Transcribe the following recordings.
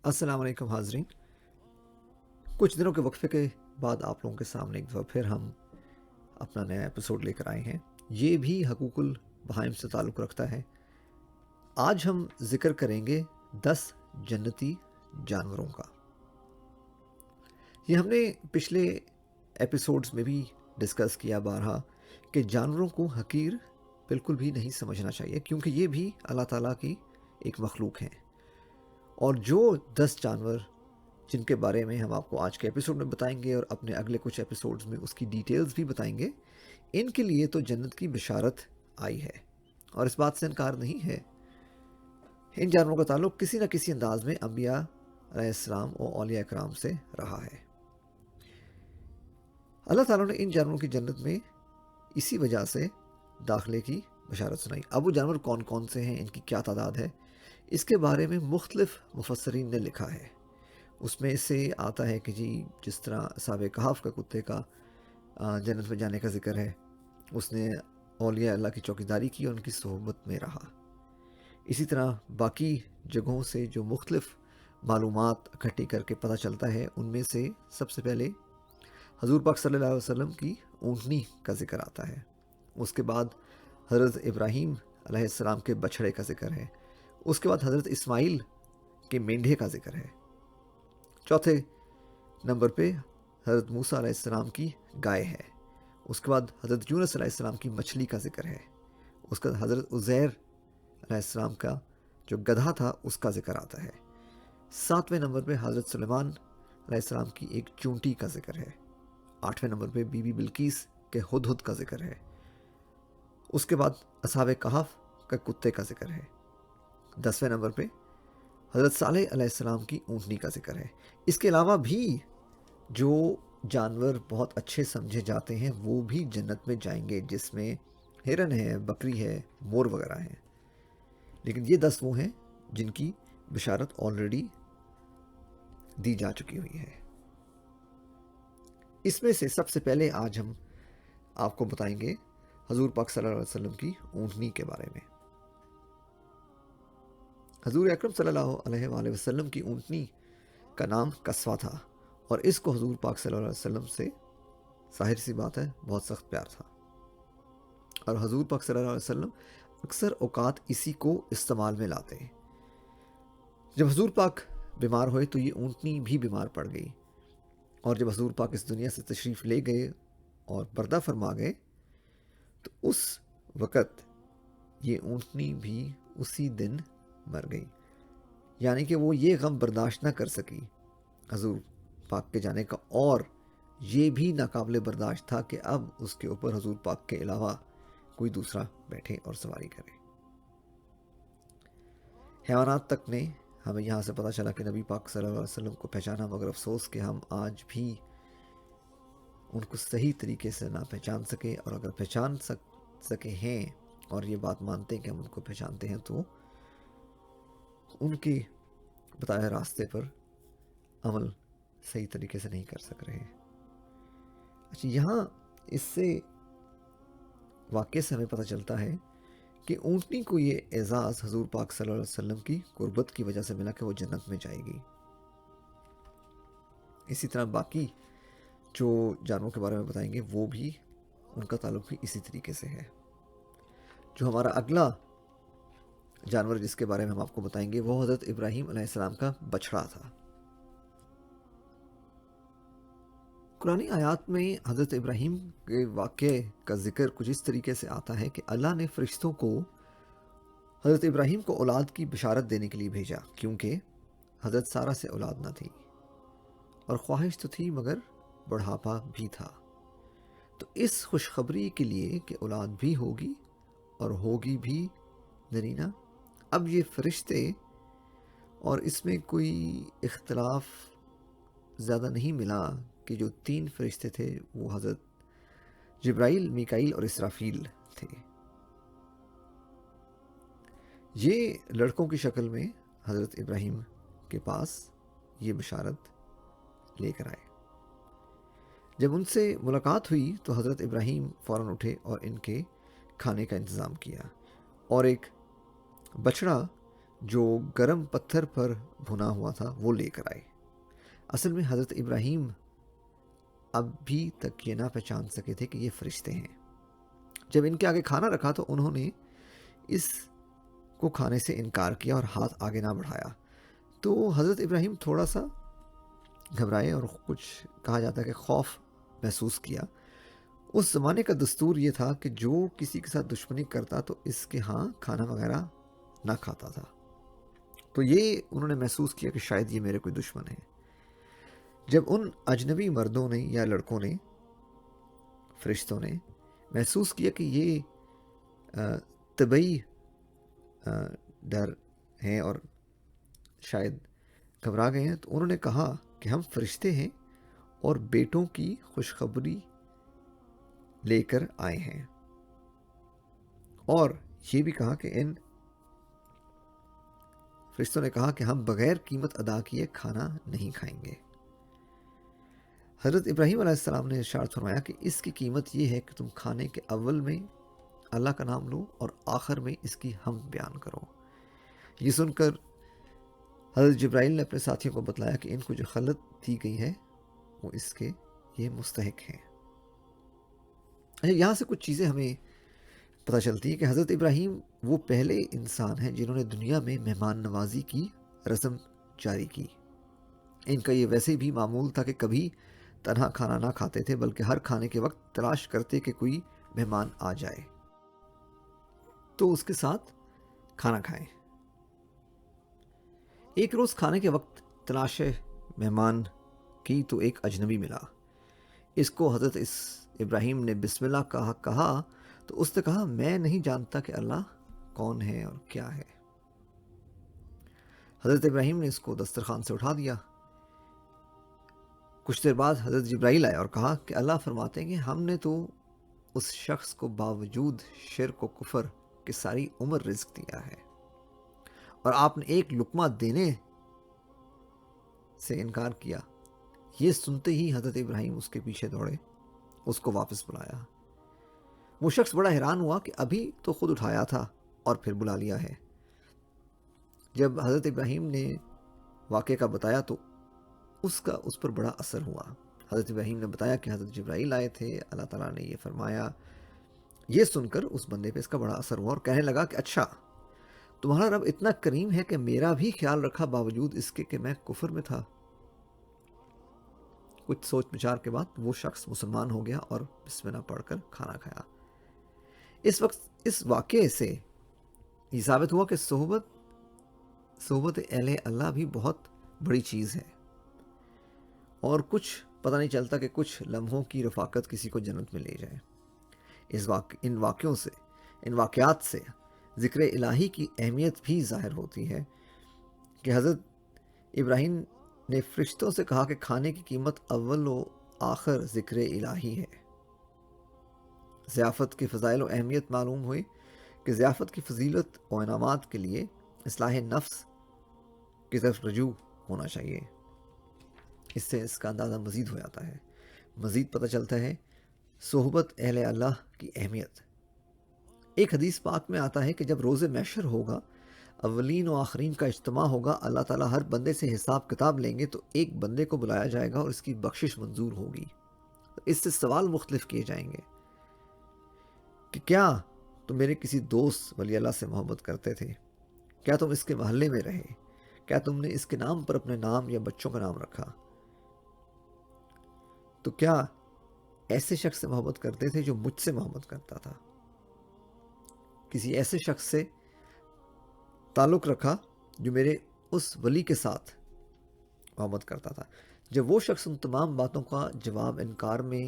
السلام علیکم حاضرین، کچھ دنوں کے وقفے کے بعد آپ لوگوں کے سامنے ایک دفعہ پھر ہم اپنا نیا ایپیسوڈ لے کر آئے ہیں۔ یہ بھی حقوق البہائم سے تعلق رکھتا ہے۔ آج ہم ذکر کریں گے 10 جنتی جانوروں کا۔ یہ ہم نے پچھلے ایپیسوڈز میں بھی ڈسکس کیا بارہا کہ جانوروں کو حقیر بالکل بھی نہیں سمجھنا چاہیے، کیونکہ یہ بھی اللہ تعالیٰ کی ایک مخلوق ہیں، اور جو 10 جانور جن کے بارے میں ہم آپ کو آج کے ایپیسوڈ میں بتائیں گے اور اپنے اگلے کچھ ایپیسوڈز میں اس کی ڈیٹیلز بھی بتائیں گے، ان کے لیے تو جنت کی بشارت آئی ہے، اور اس بات سے انکار نہیں ہے۔ ان جانوروں کا تعلق کسی نہ کسی انداز میں انبیاء علیہ السلام اور اولیاء اکرام سے رہا ہے۔ اللہ تعالیٰ نے ان جانوروں کی جنت میں اسی وجہ سے داخلے کی بشارت سنائی۔ اب وہ جانور کون کون سے ہیں، ان کی کیا تعداد ہے، اس کے بارے میں مختلف مفسرین نے لکھا ہے۔ اس میں سے آتا ہے کہ جی جس طرح اصحاب کہف کا کتے کا جنت میں جانے کا ذکر ہے، اس نے اولیاء اللہ کی چوکیداری کی اور ان کی صحبت میں رہا۔ اسی طرح باقی جگہوں سے جو مختلف معلومات اکٹھی کر کے پتہ چلتا ہے، ان میں سے سب سے پہلے حضور پاک صلی اللہ علیہ وسلم کی اونٹنی کا ذکر آتا ہے۔ اس کے بعد حضرت ابراہیم علیہ السلام کے بچھڑے کا ذکر ہے۔ اس کے بعد حضرت اسماعیل کے مینڈھے کا ذکر ہے۔ چوتھے نمبر پہ حضرت موسیٰ علیہ السلام کی گائے ہے۔ اس کے بعد حضرت یونس علیہ السلام کی مچھلی کا ذکر ہے۔ اس کے بعد حضرت عزیر علیہ السلام کا جو گدھا تھا اس کا ذکر آتا ہے۔ 7ویں نمبر پہ حضرت سلیمان علیہ السلام کی ایک چونٹی کا ذکر ہے۔ 8ویں نمبر پہ بی بی بلقیس کے ہدہد کا ذکر ہے۔ اس کے بعد اصحاب کہف کا کتے کا ذکر ہے۔ 10ویں نمبر پہ حضرت صالح علیہ السلام کی اونٹنی کا ذکر ہے۔ اس کے علاوہ بھی جو جانور بہت اچھے سمجھے جاتے ہیں وہ بھی جنت میں جائیں گے، جس میں ہرن ہے، بکری ہے، مور وغیرہ ہیں، لیکن یہ 10 وہ ہیں جن کی بشارت آلریڈی دی جا چکی ہوئی ہے۔ اس میں سے سب سے پہلے آج ہم آپ کو بتائیں گے حضور پاک صلی اللہ علیہ وسلم کی اونٹنی کے بارے میں۔ حضور اکرم صلی اللہ علیہ وآلہ وسلم کی اونٹنی کا نام قصوہ تھا، اور اس کو حضور پاک صلی اللہ علیہ وسلم سے ظاہر سی بات ہے بہت سخت پیار تھا، اور حضور پاک صلی اللہ علیہ وسلم اکثر اوقات اسی کو استعمال میں لاتے۔ جب حضور پاک بیمار ہوئے تو یہ اونٹنی بھی بیمار پڑ گئی، اور جب حضور پاک اس دنیا سے تشریف لے گئے اور پردہ فرما گئے تو اس وقت یہ اونٹنی بھی اسی دن مر گئی، یعنی کہ وہ یہ غم برداشت نہ کر سکی حضور پاک کے جانے کا، اور یہ بھی ناقابل برداشت تھا کہ اب اس کے اوپر حضور پاک کے علاوہ کوئی دوسرا بیٹھے اور سواری کرے۔ حیوانات تک نے ہمیں یہاں سے پتہ چلا کہ نبی پاک صلی اللہ علیہ وسلم کو پہچانا، مگر افسوس کہ ہم آج بھی ان کو صحیح طریقے سے نہ پہچان سکے، اور اگر پہچان سکے ہیں اور یہ بات مانتے ہیں کہ ہم ان کو پہچانتے ہیں، تو ان کے بتائے راستے پر عمل صحیح طریقے سے نہیں کر سک رہے۔ اچھا، یہاں اس سے واقعے سے ہمیں پتہ چلتا ہے کہ اونٹنی کو یہ اعزاز حضور پاک صلی اللہ علیہ وسلم کی قربت کی وجہ سے ملا کہ وہ جنت میں جائے گی۔ اسی طرح باقی جو جانوروں کے بارے میں بتائیں گے وہ بھی ان کا تعلق بھی اسی طریقے سے ہے۔ جو ہمارا اگلا جانور جس کے بارے میں ہم آپ کو بتائیں گے وہ حضرت ابراہیم علیہ السلام کا بچھڑا تھا۔ قرآنی آیات میں حضرت ابراہیم کے واقعے کا ذکر کچھ اس طریقے سے آتا ہے کہ اللہ نے فرشتوں کو حضرت ابراہیم کو اولاد کی بشارت دینے کے لیے بھیجا، کیونکہ حضرت سارہ سے اولاد نہ تھی، اور خواہش تو تھی مگر بڑھاپا بھی تھا، تو اس خوشخبری کے لیے کہ اولاد بھی ہوگی اور ہوگی بھی نرینہ۔ اب یہ فرشتے، اور اس میں کوئی اختلاف زیادہ نہیں ملا کہ جو 3 فرشتے تھے وہ حضرت جبرائیل، میکائیل اور اسرافیل تھے۔ یہ لڑکوں کی شکل میں حضرت ابراہیم کے پاس یہ بشارت لے کر آئے۔ جب ان سے ملاقات ہوئی تو حضرت ابراہیم فوراً اٹھے اور ان کے کھانے کا انتظام کیا، اور ایک بچڑا جو گرم پتھر پر بھنا ہوا تھا وہ لے کر آئے۔ اصل میں حضرت ابراہیم اب بھی تک یہ نہ پہچان سکے تھے کہ یہ فرشتے ہیں۔ جب ان کے آگے کھانا رکھا تو انہوں نے اس کو کھانے سے انکار کیا اور ہاتھ آگے نہ بڑھایا۔ تو حضرت ابراہیم تھوڑا سا گھبرائے اور کچھ کہا جاتا ہے کہ خوف محسوس کیا۔ اس زمانے کا دستور یہ تھا کہ جو کسی کے ساتھ دشمنی کرتا تو اس کے ہاں کھانا وغیرہ نہ کھاتا تھا۔ تو یہ انہوں نے محسوس کیا کہ شاید یہ میرے کوئی دشمن ہے۔ جب ان اجنبی مردوں نے یا لڑکوں نے، فرشتوں نے محسوس کیا کہ یہ طبعی ڈر ہیں اور شاید گھبرا گئے ہیں، تو انہوں نے کہا کہ ہم فرشتے ہیں اور بیٹوں کی خوشخبری لے کر آئے ہیں، اور یہ بھی کہا کہ ان فرشتوں نے کہا کہ ہم بغیر قیمت ادا کیے کھانا نہیں کھائیں گے۔ حضرت ابراہیم علیہ السلام نے ارشاد فرمایا کہ اس کی قیمت یہ ہے کہ تم کھانے کے اول میں اللہ کا نام لو اور آخر میں اس کی حمد بیان کرو۔ یہ سن کر حضرت جبرائیل نے اپنے ساتھیوں کو بتلایا کہ ان کو جو خلت دی گئی ہے وہ اس کے یہ مستحق ہیں۔ یہاں سے کچھ چیزیں ہمیں پتہ چلتی ہے کہ حضرت ابراہیم وہ پہلے انسان ہیں جنہوں نے دنیا میں مہمان نوازی کی رسم جاری کی۔ ان کا یہ ویسے بھی معمول تھا کہ کبھی تنہا کھانا نہ کھاتے تھے، بلکہ ہر کھانے کے وقت تلاش کرتے کہ کوئی مہمان آ جائے تو اس کے ساتھ کھانا کھائیں۔ ایک روز کھانے کے وقت تلاش مہمان کی تو ایک اجنبی ملا۔ اس کو حضرت ابراہیم نے بسم اللہ کہا تو اس نے کہا میں نہیں جانتا کہ اللہ کون ہے اور کیا ہے۔ حضرت ابراہیم نے اس کو دسترخوان سے اٹھا دیا۔ کچھ دیر بعد حضرت جبرائیل آئے اور کہا کہ اللہ فرماتے ہیں کہ ہم نے تو اس شخص کو باوجود شرک و کفر کی ساری عمر رزق دیا ہے، اور آپ نے ایک لقمہ دینے سے انکار کیا۔ یہ سنتے ہی حضرت ابراہیم اس کے پیچھے دوڑے، اس کو واپس بلایا۔ وہ شخص بڑا حیران ہوا کہ ابھی تو خود اٹھایا تھا اور پھر بلا لیا ہے۔ جب حضرت ابراہیم نے واقعے کا بتایا تو اس پر بڑا اثر ہوا۔ حضرت ابراہیم نے بتایا کہ حضرت جبرائیل آئے تھے، اللہ تعالیٰ نے یہ فرمایا۔ یہ سن کر اس بندے پہ اس کا بڑا اثر ہوا اور کہنے لگا کہ اچھا، تمہارا رب اتنا کریم ہے کہ میرا بھی خیال رکھا باوجود اس کے کہ میں کفر میں تھا۔ کچھ سوچ بچار کے بعد وہ شخص مسلمان ہو گیا اور بسم اللہ پڑھ کر کھانا کھایا۔ اس واقعے سے یہ ثابت ہوا کہ صحبت اہل اللہ بھی بہت بڑی چیز ہے، اور کچھ پتہ نہیں چلتا کہ کچھ لمحوں کی رفاقت کسی کو جنت میں لے جائے۔ ان واقعات سے ذکر الہی کی اہمیت بھی ظاہر ہوتی ہے کہ حضرت ابراہیم نے فرشتوں سے کہا کہ کھانے کی قیمت اول و آخر ذکر الہی ہے۔ ضیافت کے فضائل و اہمیت معلوم ہوئی کہ ضیافت کی فضیلت و انعامات کے لیے اصلاح نفس کی طرف رجوع ہونا چاہیے۔ اس سے اس کا اندازہ مزید ہو جاتا ہے، مزید پتہ چلتا ہے صحبت اہل اللہ کی اہمیت۔ ایک حدیث پاک میں آتا ہے کہ جب روز محشر ہوگا، اولین و آخرین کا اجتماع ہوگا، اللہ تعالیٰ ہر بندے سے حساب کتاب لیں گے تو ایک بندے کو بلایا جائے گا اور اس کی بخشش منظور ہوگی۔ اس سے سوال مختلف کیے جائیں گے کہ کیا تم میرے کسی دوست ولی اللہ سے محبت کرتے تھے؟ کیا تم اس کے محلے میں رہے؟ کیا تم نے اس کے نام پر اپنے نام یا بچوں کا نام رکھا؟ تو کیا ایسے شخص سے محبت کرتے تھے جو مجھ سے محبت کرتا تھا؟ کسی ایسے شخص سے تعلق رکھا جو میرے اس ولی کے ساتھ محبت کرتا تھا؟ جب وہ شخص ان تمام باتوں کا جواب انکار میں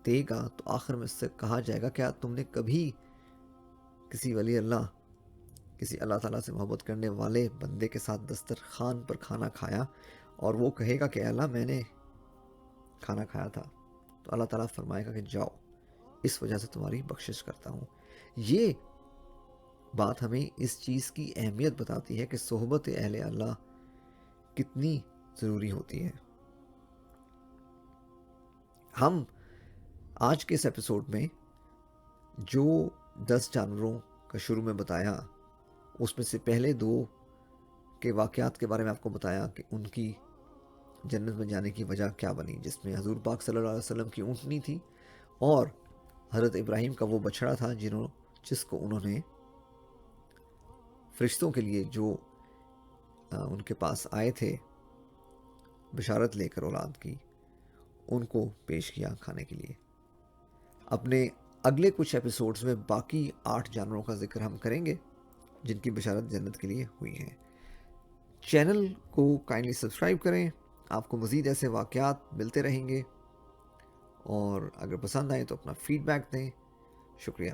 دے گا تو آخر میں اس سے کہا جائے گا کیا تم نے کبھی کسی ولی اللہ، کسی اللہ تعالیٰ سے محبت کرنے والے بندے کے ساتھ دسترخوان پر کھانا کھایا؟ اور وہ کہے گا کہ اللہ میں نے کھانا کھایا تھا، تو اللہ تعالیٰ فرمائے گا کہ جاؤ، اس وجہ سے تمہاری بخشش کرتا ہوں۔ یہ بات ہمیں اس چیز کی اہمیت بتاتی ہے کہ صحبت اہل اللہ کتنی ضروری ہوتی ہے۔ ہم آج کے اس ایپیسوڈ میں جو 10 جانوروں کا شروع میں بتایا، اس میں سے پہلے 2 کے واقعات کے بارے میں آپ کو بتایا کہ ان کی جنت میں جانے کی وجہ کیا بنی، جس میں حضور پاک صلی اللہ علیہ وسلم کی اونٹنی تھی اور حضرت ابراہیم کا وہ بچڑا تھا جس کو انہوں نے فرشتوں کے لیے جو ان کے پاس آئے تھے بشارت لے کر اولاد کی، ان کو پیش کیا کھانے کے لیے۔ اپنے اگلے کچھ ایپیسوڈز میں باقی 8 جانوروں کا ذکر ہم کریں گے جن کی بشارت جنت کے لیے ہوئی ہیں۔ چینل کو کائنڈلی سبسکرائب کریں، آپ کو مزید ایسے واقعات ملتے رہیں گے، اور اگر پسند آئے تو اپنا فیڈ بیک دیں۔ شکریہ۔